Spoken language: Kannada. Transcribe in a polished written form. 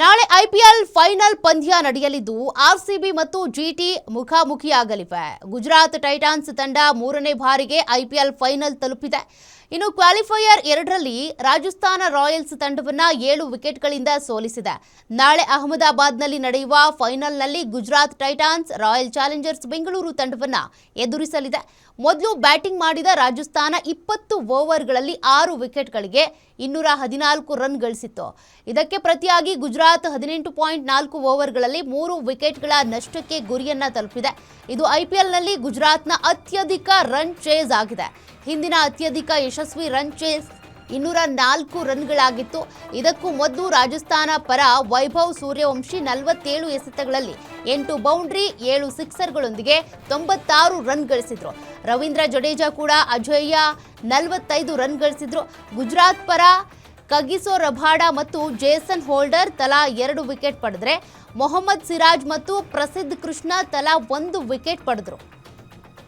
ನಾಳೆ ಐಪಿಎಲ್ ಫೈನಲ್ ಪಂದ್ಯ ನಡೆಯಲಿದ್ದು ಆರ್ಸಿಬಿ ಮತ್ತು ಜಿಟಿ ಮುಖಾಮುಖಿಯಾಗಲಿವೆ. ಗುಜರಾತ್ ಟೈಟಾನ್ಸ್ ತಂಡ ಮೂರನೇ ಬಾರಿಗೆ ಐಪಿಎಲ್ ಫೈನಲ್ ತಲುಪಿದೆ. ಇನ್ನು ಕ್ವಾಲಿಫೈಯರ್ 2ರಲ್ಲಿ ರಾಜಸ್ಥಾನ ರಾಯಲ್ಸ್ ತಂಡವನ್ನು 7 ವಿಕೆಟ್ಗಳಿಂದ ಸೋಲಿಸಿದೆ. ನಾಳೆ ಅಹಮದಾಬಾದ್ನಲ್ಲಿ ನಡೆಯುವ ಫೈನಲ್ನಲ್ಲಿ Gujarat Titans royal Challengers Bengaluru ತಂಡವನ್ನು ಎದುರಿಸಲಿದೆ. ಮೊದಲು ಬ್ಯಾಟಿಂಗ್ ಮಾಡಿದ ರಾಜಸ್ಥಾನ 20 ಓವರ್ಗಳಲ್ಲಿ 6 ವಿಕೆಟ್ಗಳಿಗೆ 214 ರನ್ ಗಳಿಸಿತ್ತು. ಇದಕ್ಕೆ ಪ್ರತಿಯಾಗಿ ಗುಜರಾತ್ 18.4 ಓವರ್ಗಳಲ್ಲಿ 3 ವಿಕೆಟ್ಗಳ ನಷ್ಟಕ್ಕೆ ಗುರಿಯನ್ನ ತಲುಪಿದೆ. ಇದು ಐಪಿಎಲ್ನಲ್ಲಿ ಗುಜರಾತ್ನ ಅತ್ಯಧಿಕ ರನ್ ಚೇಸ್ ಆಗಿದೆ. ಹಿಂದಿನ ಅತ್ಯಧಿಕ ಯಶಸ್ವಿ ರನ್ ಚೇಸ್ 204 ರನ್ಗಳಾಗಿತ್ತು. ಇದಕ್ಕೂ ಮೊದಲು ರಾಜಸ್ಥಾನ ಪರ ವೈಭವ್ ಸೂರ್ಯವಂಶಿ 47 ಎಸೆತಗಳಲ್ಲಿ 8 ಬೌಂಡ್ರಿ 7 ಸಿಕ್ಸರ್ಗಳೊಂದಿಗೆ 96 ರನ್ ಗಳಿಸಿದ್ರು. ರವೀಂದ್ರ ಜಡೇಜಾ ಕೂಡ ಅಜೇಯ 45 ರನ್ ಗಳಿಸಿದ್ರು. ಗುಜರಾತ್ ಪರ ಕಗಿಸೋ ರಬಾಡಾ ಮತ್ತು ಜೇಸನ್ ಹೋಲ್ಡರ್ ತಲಾ 2 ವಿಕೆಟ್ ಪಡೆದರೆ ಮೊಹಮ್ಮದ್ ಸಿರಾಜ್ ಮತ್ತು ಪ್ರಸಿದ್ಧ ಕೃಷ್ಣ ತಲಾ 1 ವಿಕೆಟ್ ಪಡೆದರು.